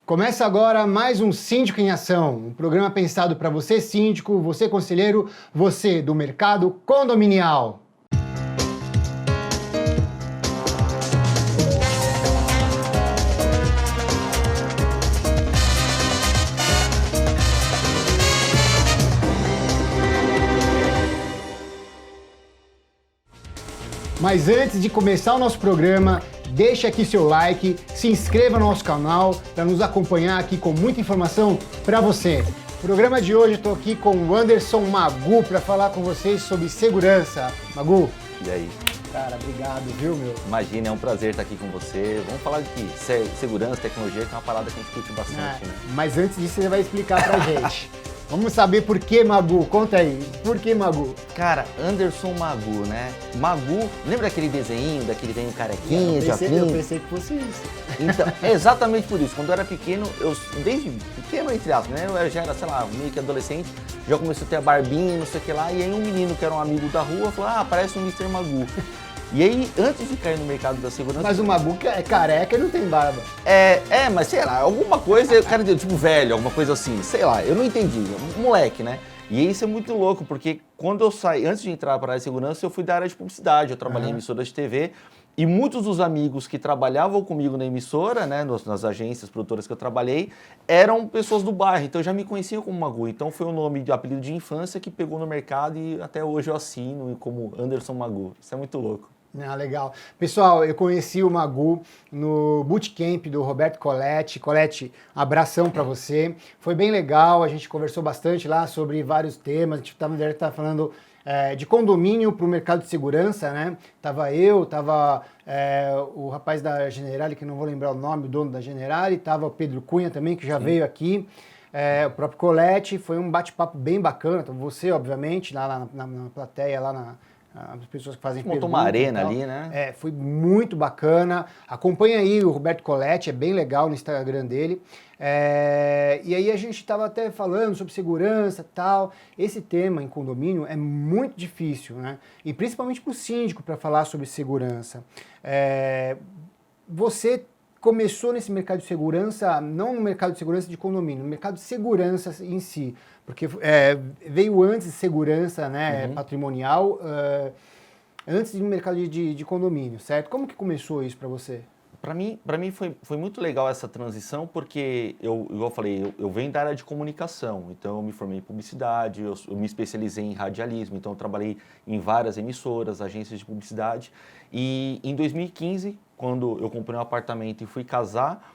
Começa agora mais um Síndico em Ação, um programa pensado para você síndico, você conselheiro, você do mercado condominial. Mas antes de começar o nosso programa, deixe aqui seu like, se inscreva no nosso canal para nos acompanhar aqui com muita informação para você. No programa de hoje eu estou aqui com o Anderson Magu para falar com vocês sobre segurança. Magu. E aí? Cara, obrigado, viu, meu? Imagina, é um prazer estar aqui com você. Vamos falar de segurança, tecnologia, que é uma parada que a gente curte bastante, né? Mas antes disso, você vai explicar pra gente. Vamos saber por que Magu. Conta aí, por que Magu? Cara, Anderson Magu, né? Magu, lembra aquele desenho, daquele velho carequinha, eu pensei que fosse isso. Então, é exatamente por isso. Quando eu era pequeno, desde pequeno, entre aspas, né? Eu já era, sei lá, meio que adolescente, já comecei a ter a barbinha, não sei o que lá, e aí um menino que era um amigo da rua falou, parece um Mr. Magu. E aí, antes de cair no mercado da segurança... Mas o Magu é careca e não tem barba. Mas sei lá, alguma coisa, o cara tipo velho, alguma coisa assim, sei lá, eu não entendi, moleque, né? E isso é muito louco, porque quando eu saí, antes de entrar para a área de segurança, eu fui da área de publicidade, eu trabalhei em emissoras de TV, e muitos dos amigos que trabalhavam comigo na emissora, né, nas agências, produtoras que eu trabalhei, eram pessoas do bairro, então já me conheciam como Magu. Então foi o nome de apelido de infância que pegou no mercado e até hoje eu assino como Anderson Magu. Isso é muito louco. Ah, legal. Pessoal, eu conheci o Magu no bootcamp do Roberto Coletti. Coletti, abração para você. Foi bem legal, a gente conversou bastante lá sobre vários temas. A gente estava falando de condomínio para o mercado de segurança, né? Tava o rapaz da Generali, que não vou lembrar o nome, o dono da Generali, tava o Pedro Cunha também, que já veio aqui. O próprio Coletti, foi um bate-papo bem bacana. Então, você, obviamente, lá na plateia, lá as pessoas que fazem perguntas. Montou uma arena ali, né? Foi muito bacana. Acompanha aí o Roberto Coletti, é bem legal no Instagram dele. E aí a gente estava até falando sobre segurança e tal. Esse tema em condomínio é muito difícil, né? E principalmente para o síndico para falar sobre segurança. Você começou nesse mercado de segurança, não no mercado de segurança de condomínio, no mercado de segurança em si, porque veio antes de segurança, né, patrimonial, antes do mercado de condomínio, certo? Como que começou isso para você? Para mim foi muito legal essa transição, porque igual eu falei, eu venho da área de comunicação, então eu me formei em publicidade, eu me especializei em radialismo, então eu trabalhei em várias emissoras, agências de publicidade, e em 2015, quando eu comprei um apartamento e fui casar,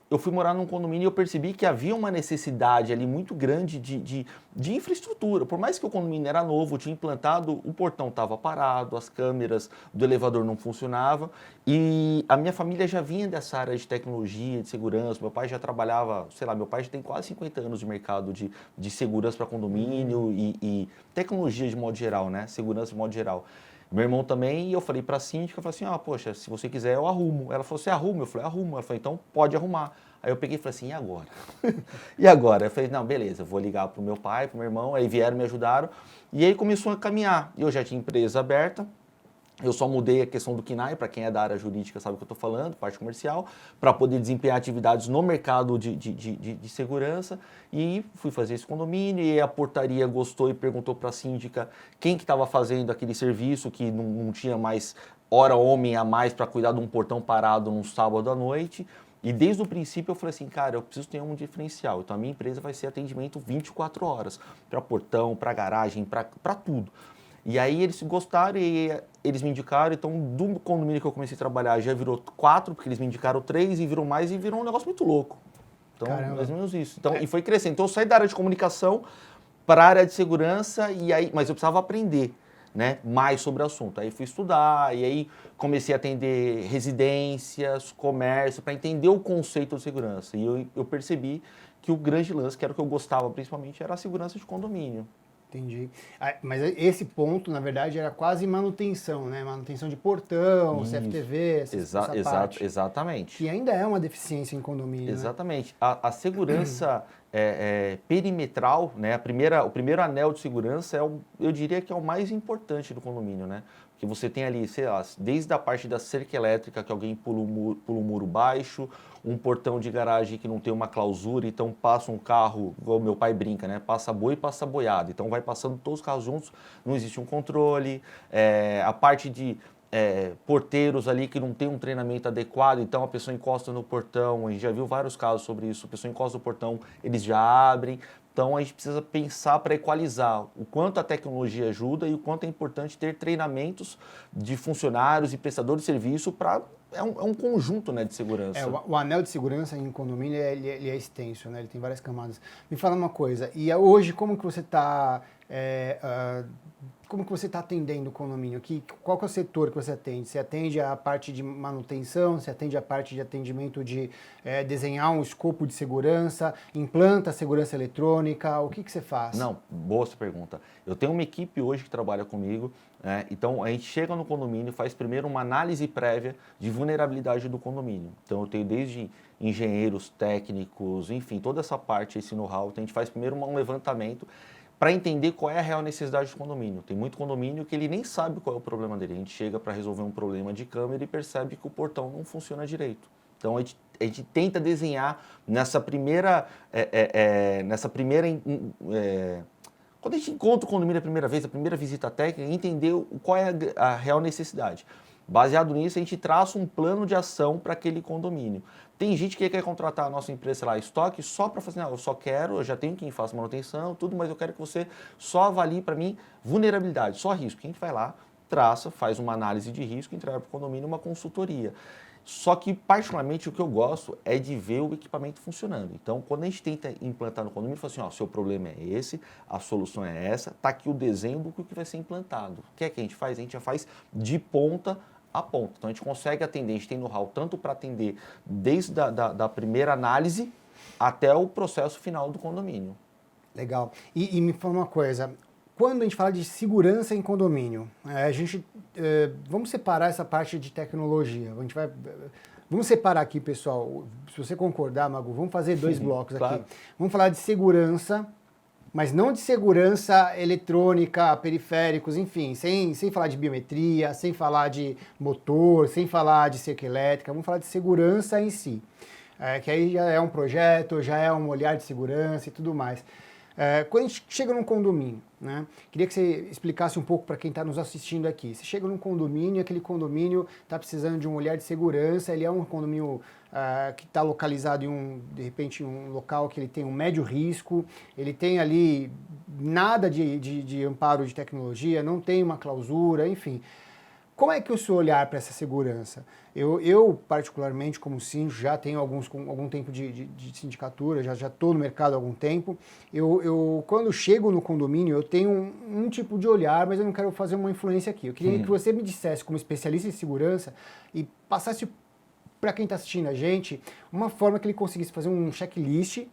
eu fui morar num condomínio e eu percebi que havia uma necessidade ali muito grande de infraestrutura. Por mais que o condomínio era novo, tinha implantado, o portão estava parado, as câmeras do elevador não funcionavam, e a minha família já vinha dessa área de tecnologia, de segurança. Meu pai já trabalhava, sei lá, meu pai já tem quase 50 anos de mercado de segurança para condomínio e tecnologia de modo geral, né? Segurança de modo geral. Meu irmão também, e eu falei pra síndica, eu falei assim, poxa, se você quiser eu arrumo. Ela falou, você arruma? Eu falei, arrumo. Ela falou, então pode arrumar. Aí eu peguei e falei assim, e agora? E agora? Eu falei, não, beleza, eu vou ligar pro meu pai, pro meu irmão, aí vieram, me ajudaram, e aí começou a caminhar. Eu já tinha empresa aberta, eu só mudei a questão do KNAI, para quem é da área jurídica sabe o que eu estou falando, parte comercial, para poder desempenhar atividades no mercado de segurança, e fui fazer esse condomínio, e a portaria gostou e perguntou para a síndica quem que estava fazendo aquele serviço, que não tinha mais hora homem a mais para cuidar de um portão parado num sábado à noite, e desde o princípio eu falei assim, cara, eu preciso ter um diferencial, então a minha empresa vai ser atendimento 24 horas, para portão, para garagem, para tudo. E aí eles gostaram e eles me indicaram, então do condomínio que eu comecei a trabalhar já virou 4, porque eles me indicaram 3 e virou mais e virou um negócio muito louco. Então, caramba, mais ou menos isso. Então, e foi crescendo. Então eu saí da área de comunicação para a área de segurança, mas eu precisava aprender, né, mais sobre o assunto. Aí fui estudar, e aí comecei a atender residências, comércio, para entender o conceito de segurança. E eu percebi que o grande lance, que era o que eu gostava principalmente, era a segurança de condomínio. Entendi. Mas esse ponto, na verdade, era quase manutenção, né? Manutenção de portão, isso. CFTV, essa parte. Exatamente. Que ainda é uma deficiência em condomínio, exatamente. Né? A segurança perimetral, né? O primeiro anel de segurança eu diria que é o mais importante do condomínio, né? Porque você tem ali, sei lá, desde a parte da cerca elétrica, que alguém pula um muro baixo, um portão de garagem que não tem uma clausura, então passa um carro, igual meu pai brinca, né? Passa boi e passa boiada. Então vai passando todos os carros juntos, não existe um controle. A parte de porteiros ali que não tem um treinamento adequado, então a pessoa encosta no portão, a gente já viu vários casos sobre isso, a pessoa encosta no portão, eles já abrem. Então a gente precisa pensar para equalizar o quanto a tecnologia ajuda e o quanto é importante ter treinamentos de funcionários e prestadores de serviço para é um conjunto, né, de segurança. O anel de segurança em condomínio ele é extenso, né? Ele tem várias camadas. Me fala uma coisa, e hoje como que você está como que você está atendendo o condomínio? Qual que é o setor que você atende? Você atende a parte de manutenção, você atende a parte de atendimento de desenhar um escopo de segurança, implanta a segurança eletrônica, o que você faz? Não, boa essa pergunta. Eu tenho uma equipe hoje que trabalha comigo, né? Então a gente chega no condomínio, faz primeiro uma análise prévia de vulnerabilidade do condomínio. Então eu tenho desde engenheiros, técnicos, enfim, toda essa parte, esse know-how. Então a gente faz primeiro um levantamento para entender qual é a real necessidade do condomínio. Tem muito condomínio que ele nem sabe qual é o problema dele. A gente chega para resolver um problema de câmera e percebe que o portão não funciona direito. Então a gente tenta desenhar nessa primeira, quando a gente encontra o condomínio a primeira vez, a primeira visita técnica, entender qual é a real necessidade. Baseado nisso, a gente traça um plano de ação para aquele condomínio. Tem gente que quer contratar a nossa empresa, sei lá, estoque, só para fazer, não, eu já tenho quem faça manutenção, tudo, mas eu quero que você só avalie para mim vulnerabilidade, só risco. A gente vai lá, traça, faz uma análise de risco e entrega para o condomínio uma consultoria. Só que, particularmente, o que eu gosto é de ver o equipamento funcionando. Então, quando a gente tenta implantar no condomínio, fala assim, ó, seu problema é esse, a solução é essa, tá aqui o desenho do que vai ser implantado. O que é que a gente faz? A gente já faz de ponta a ponta. Então, a gente consegue atender, a gente tem know-how tanto para atender desde da primeira análise até o processo final do condomínio. Legal. E me fala uma coisa, quando a gente fala de segurança em condomínio, vamos separar essa parte de tecnologia. Vamos separar aqui, pessoal. Se você concordar, Magu, vamos fazer dois blocos claro. aqui. Vamos falar de segurança, mas não de segurança eletrônica, periféricos, enfim, sem falar de biometria, sem falar de motor, sem falar de cerca elétrica. Vamos falar de segurança em si. Que aí já é um projeto, já é um olhar de segurança e tudo mais. Quando a gente chega num condomínio, né, queria que você explicasse um pouco para quem está nos assistindo aqui. Você chega num condomínio, aquele condomínio está precisando de um olhar de segurança, ele é um condomínio que está localizado de repente, um local que ele tem um médio risco, ele tem ali nada de amparo de tecnologia, não tem uma clausura, enfim. Como é que é o seu olhar para essa segurança? Eu, particularmente, como síndico, já tenho algum tempo de sindicatura, já estou no mercado há algum tempo. Quando chego no condomínio, eu tenho um tipo de olhar, mas eu não quero fazer uma influência aqui. Eu queria que você me dissesse, como especialista em segurança, e passasse para quem está assistindo a gente, uma forma que ele conseguisse fazer um checklist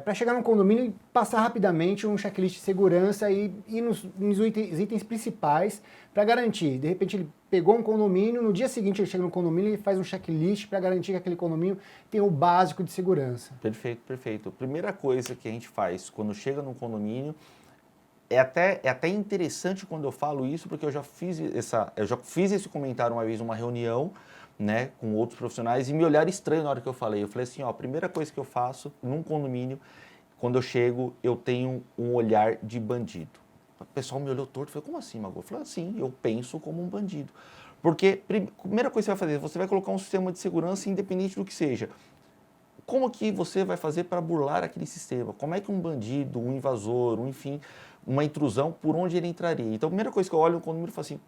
para chegar no condomínio e passar rapidamente um checklist de segurança e ir nos itens principais para garantir. De repente ele pegou um condomínio, no dia seguinte ele chega no condomínio e faz um checklist para garantir que aquele condomínio tem o básico de segurança. Perfeito, perfeito. A primeira coisa que a gente faz quando chega no condomínio é até interessante quando eu falo isso, porque eu já fiz esse comentário uma vez numa reunião, né, com outros profissionais e me olharam estranho na hora que eu falei. Eu falei assim, ó, a primeira coisa que eu faço num condomínio, quando eu chego, eu tenho um olhar de bandido. O pessoal me olhou torto e falou, como assim, Mago? Eu falei, assim, eu penso como um bandido. Porque a primeira coisa que você vai fazer, você vai colocar um sistema de segurança independente do que seja. Como que você vai fazer para burlar aquele sistema? Como é que um bandido, um invasor, enfim, uma intrusão, por onde ele entraria? Então, a primeira coisa que eu olho no condomínio e falo assim,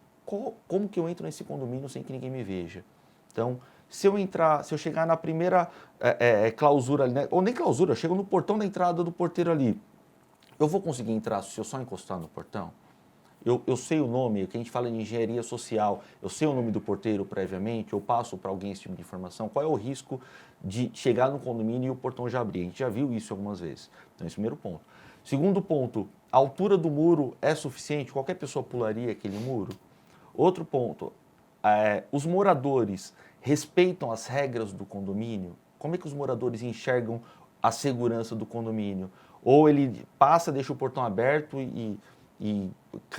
como que eu entro nesse condomínio sem que ninguém me veja? Então, se eu chegar na primeira clausura ali, né? Ou nem clausura, eu chego no portão da entrada do porteiro ali, eu vou conseguir entrar se eu só encostar no portão? Eu sei o nome, que a gente fala em engenharia social, eu sei o nome do porteiro previamente, eu passo para alguém esse tipo de informação, qual é o risco de chegar no condomínio e o portão já abrir? A gente já viu isso algumas vezes. Então, esse é o primeiro ponto. Segundo ponto, a altura do muro é suficiente? Qualquer pessoa pularia aquele muro? Outro ponto, os moradores respeitam as regras do condomínio? Como é que os moradores enxergam a segurança do condomínio. Ou ele passa, deixa o portão aberto e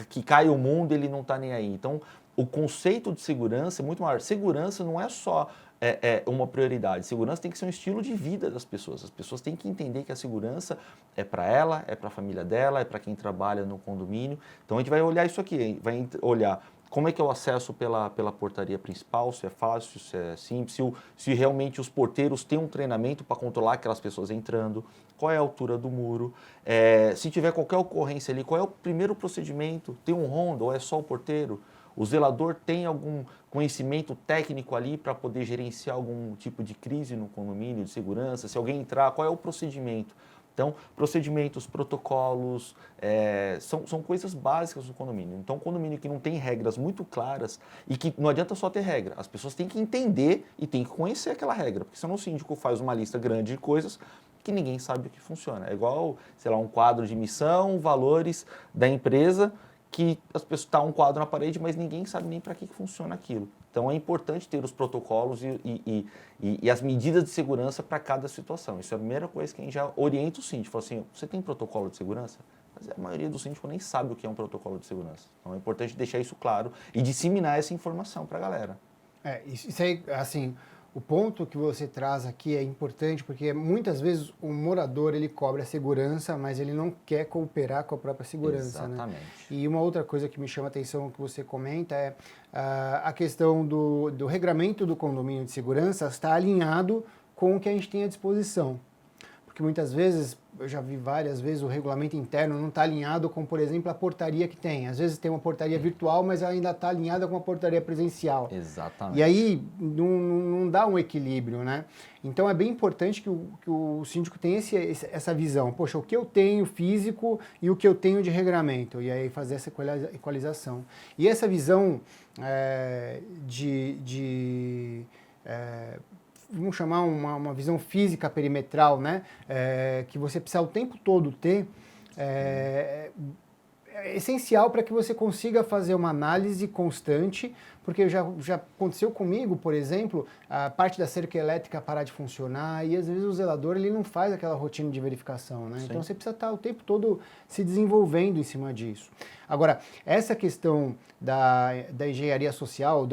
que cai o mundo, ele não está nem aí. Então, o conceito de segurança é muito maior. Segurança não é só uma prioridade. Segurança tem que ser um estilo de vida das pessoas. As pessoas têm que entender que a segurança é para ela, é para a família dela, é para quem trabalha no condomínio. Então, a gente vai olhar isso aqui, vai olhar como é que é o acesso pela portaria principal, se é fácil, se é simples, se realmente os porteiros têm um treinamento para controlar aquelas pessoas entrando, qual é a altura do muro, se tiver qualquer ocorrência ali, qual é o primeiro procedimento, tem um ronda ou é só o porteiro? O zelador tem algum conhecimento técnico ali para poder gerenciar algum tipo de crise no condomínio, de segurança? Se alguém entrar, qual é o procedimento? Então, procedimentos, protocolos, são coisas básicas do condomínio. Então, um condomínio que não tem regras muito claras e que não adianta só ter regra, as pessoas têm que entender e têm que conhecer aquela regra, porque senão o síndico faz uma lista grande de coisas que ninguém sabe o que funciona. É igual, sei lá, um quadro de missão, valores da empresa, que as pessoas tá um quadro na parede, mas ninguém sabe nem para que funciona aquilo. Então é importante ter os protocolos e as medidas de segurança para cada situação. Isso é a primeira coisa que a gente já orienta o síndico. Fala assim, você tem protocolo de segurança? Mas a maioria dos síndicos nem sabe o que é um protocolo de segurança. Então é importante deixar isso claro e disseminar essa informação para a galera. Isso aí, assim, o ponto que você traz aqui é importante porque muitas vezes o morador ele cobra a segurança, mas ele não quer cooperar com a própria segurança. Exatamente. Né? E uma outra coisa que me chama a atenção que você comenta é a questão do regramento do condomínio de segurança está alinhado com o que a gente tem à disposição. Porque muitas vezes, eu já vi várias vezes, o regulamento interno não está alinhado com, por exemplo, a portaria que tem. Às vezes tem uma portaria virtual, mas ela ainda está alinhada com a portaria presencial. Exatamente. E aí não dá um equilíbrio, né? Então é bem importante que o síndico tenha essa visão. Poxa, o que eu tenho físico e o que eu tenho de regramento. E aí fazer essa equalização. E essa visão vamos chamar uma visão física perimetral, né? Que você precisa o tempo todo ter, é essencial para que você consiga fazer uma análise constante, porque já aconteceu comigo, por exemplo, a parte da cerca elétrica parar de funcionar e às vezes o zelador ele não faz aquela rotina de verificação, né? Então você precisa estar o tempo todo se desenvolvendo em cima disso. Agora, essa questão da engenharia social,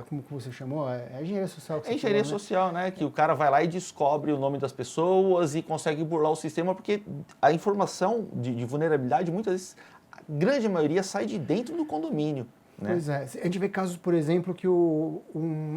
como você chamou? É engenharia social que você engenharia falou, né? social, né? Que o cara vai lá e descobre o nome das pessoas e consegue burlar o sistema, porque a informação de vulnerabilidade, muitas vezes, a grande maioria sai de dentro do condomínio. Né? Pois é. A gente vê casos, por exemplo, que um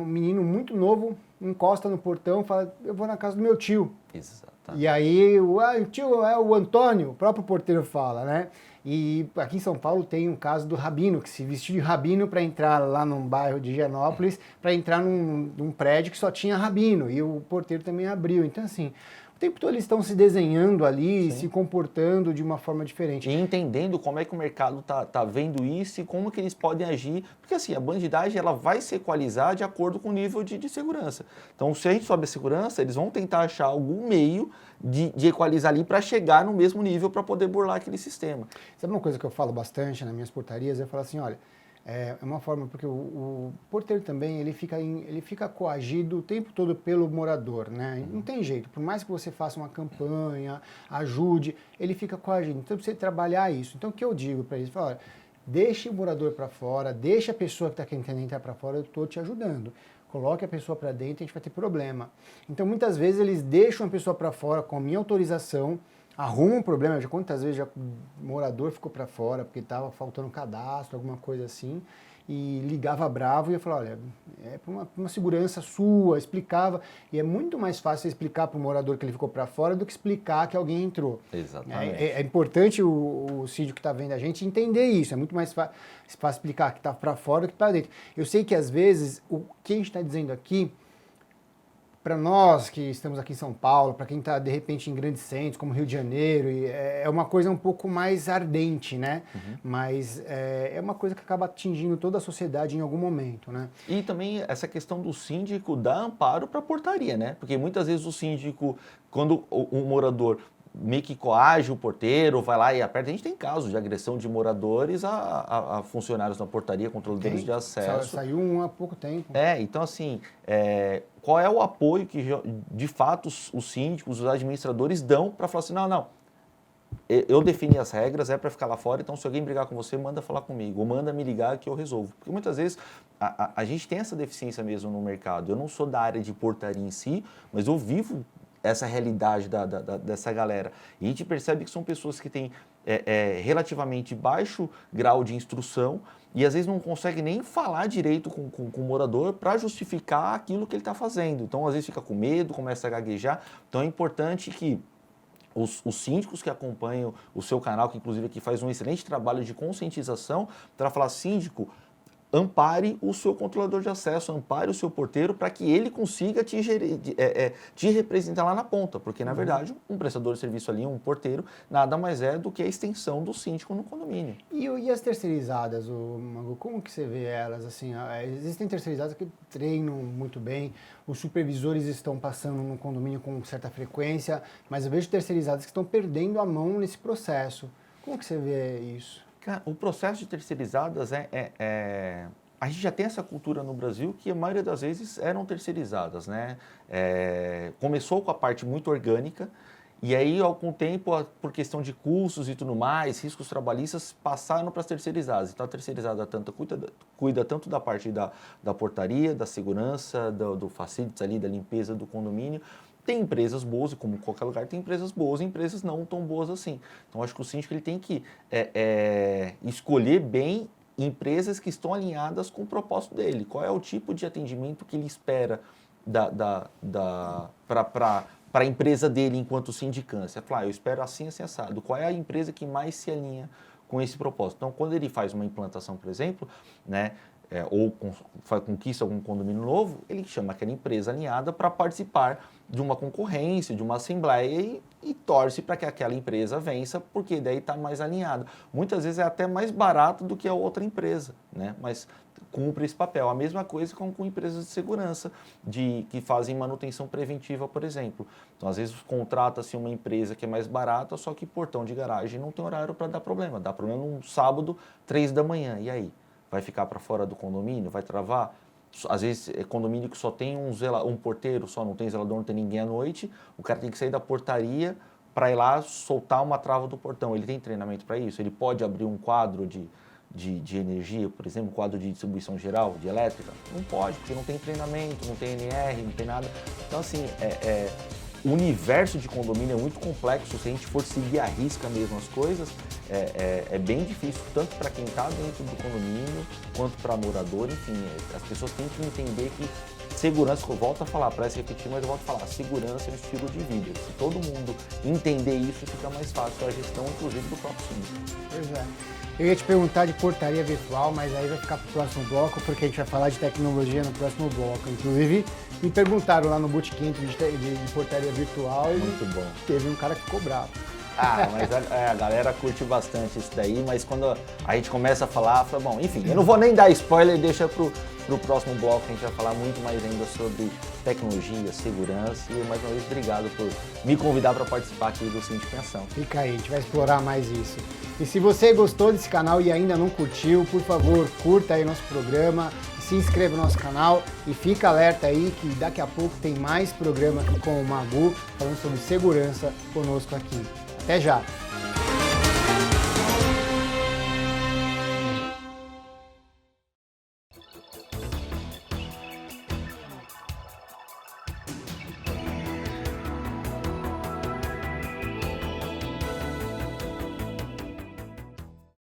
menino muito novo encosta no portão e fala, eu vou na casa do meu tio. Exatamente. E aí, o tio é o Antônio, o próprio porteiro fala, né? E aqui em São Paulo tem um caso do rabino, que se vestiu de rabino para entrar lá num bairro de Higienópolis, para entrar num prédio que só tinha rabino, e o porteiro também abriu. Então, assim, o tempo todo eles estão se desenhando ali, se comportando de uma forma diferente. E entendendo como é que o mercado tá vendo isso e como que eles podem agir. Porque assim, a bandidagem ela vai se equalizar de acordo com o nível de segurança. Então, se a gente sobe a segurança, eles vão tentar achar algum meio de equalizar ali para chegar no mesmo nível para poder burlar aquele sistema. Sabe uma coisa que eu falo bastante nas minhas portarias? Eu falo assim, olha, é uma forma, porque o porteiro também, ele fica coagido o tempo todo pelo morador, né? Não tem jeito, por mais que você faça uma campanha, ajude, ele fica coagido. Então, você trabalhar isso. Então, o que eu digo para eles? Olha, deixe o morador para fora, deixe a pessoa que está querendo entrar para fora, eu estou te ajudando. Coloque a pessoa para dentro e a gente vai ter problema. Então, muitas vezes, eles deixam a pessoa para fora com a minha autorização, arruma um problema, quantas vezes o morador ficou para fora porque estava faltando cadastro, alguma coisa assim, e ligava bravo e eu falava, olha, é para uma segurança sua, explicava, e é muito mais fácil explicar para o morador que ele ficou para fora do que explicar que alguém entrou. Exatamente. É importante o síndico que está vendo a gente entender isso, é muito mais fácil explicar que está para fora do que para dentro. Eu sei que às vezes o que a gente está dizendo aqui, para nós que estamos aqui em São Paulo, para quem está de repente em grandes centros como Rio de Janeiro, é uma coisa um pouco mais ardente, né? Mas é uma coisa que acaba atingindo toda a sociedade em algum momento, né? E também essa questão do síndico dar amparo para a portaria, né? Porque muitas vezes o síndico, quando o morador meio que coage o porteiro, vai lá e aperta. A gente tem casos de agressão de moradores a funcionários da portaria, controladores de acesso. Saiu um há pouco tempo. Então assim, qual é o apoio que de fato os síndicos, os administradores dão para falar assim, não, eu defini as regras, é para ficar lá fora, então se alguém brigar com você, manda falar comigo, ou manda me ligar que eu resolvo. Porque muitas vezes a gente tem essa deficiência mesmo no mercado. Eu não sou da área de portaria em si, mas eu vivo essa realidade dessa galera. E a gente percebe que são pessoas que têm relativamente baixo grau de instrução e às vezes não consegue nem falar direito com o morador para justificar aquilo que ele está fazendo. Então, às vezes fica com medo, começa a gaguejar. Então, é importante que os síndicos que acompanham o seu canal, que inclusive aqui faz um excelente trabalho de conscientização, para falar, síndico, ampare o seu controlador de acesso, ampare o seu porteiro para que ele consiga te representar lá na ponta, porque na verdade um prestador de serviço ali, um porteiro, nada mais é do que a extensão do síndico no condomínio. E as terceirizadas, Mago, como que você vê elas? Assim, existem terceirizadas que treinam muito bem, os supervisores estão passando no condomínio com certa frequência, mas eu vejo terceirizadas que estão perdendo a mão nesse processo. Como que você vê isso? Cara, o processo de terceirizadas a gente já tem essa cultura no Brasil que a maioria das vezes eram terceirizadas, né? Começou com a parte muito orgânica e aí, com o tempo, por questão de custos e tudo mais, riscos trabalhistas, passaram para as terceirizadas. Então, a terceirizada cuida tanto da parte da portaria, da segurança, do facilities ali, da limpeza do condomínio. Tem empresas boas, e como em qualquer lugar, tem empresas boas e empresas não tão boas assim. Então, acho que o síndico ele tem que escolher bem empresas que estão alinhadas com o propósito dele. Qual é o tipo de atendimento que ele espera para a empresa dele enquanto sindicância? Falar, eu espero assim, assim, assado. Qual é a empresa que mais se alinha com esse propósito? Então, quando ele faz uma implantação, por exemplo, né, ou conquista algum condomínio novo, ele chama aquela empresa alinhada para participar de uma concorrência, de uma assembleia e torce para que aquela empresa vença, porque daí está mais alinhada. Muitas vezes é até mais barato do que a outra empresa, né? Mas cumpre esse papel. A mesma coisa com empresas de segurança, que fazem manutenção preventiva, por exemplo. Então, às vezes, contrata-se uma empresa que é mais barata, só que portão de garagem não tem horário para dar problema. Dá problema num sábado, 3 da manhã. E aí? Vai ficar para fora do condomínio? Vai travar? Às vezes é condomínio que só tem um porteiro, só não tem zelador, não tem ninguém à noite. O cara tem que sair da portaria para ir lá soltar uma trava do portão. Ele tem treinamento para isso? Ele pode abrir um quadro de energia, por exemplo, um quadro de distribuição geral, de elétrica? Não pode, porque não tem treinamento, não tem NR, não tem nada. Então, assim, o universo de condomínio é muito complexo. Se a gente for seguir à risca mesmo as coisas, é bem difícil, tanto para quem está dentro do condomínio, quanto para morador, enfim. As pessoas têm que entender que segurança, eu volto a falar, parece repetir, mas eu volto a falar, segurança é um estilo de vida. Se todo mundo entender isso, fica mais fácil a gestão, inclusive, do próprio síndico. Pois é. Eu ia te perguntar de portaria virtual, mas aí vai ficar para o próximo bloco, porque a gente vai falar de tecnologia no próximo bloco. Inclusive, me perguntaram lá no Bootcamp de portaria virtual e muito bom. Teve um cara que ficou bravo. Mas a galera curte bastante isso daí, mas quando a gente começa a falar, fala, bom, enfim, eu não vou nem dar spoiler, deixa pro próximo bloco, a gente vai falar muito mais ainda sobre tecnologia, segurança, e mais uma vez, obrigado por me convidar para participar aqui do Síndico em Ação. Fica aí, a gente vai explorar mais isso. E se você gostou desse canal e ainda não curtiu, por favor, curta aí nosso programa, se inscreva no nosso canal e fica alerta aí que daqui a pouco tem mais programa aqui com o Magu, falando sobre segurança conosco aqui. Até já!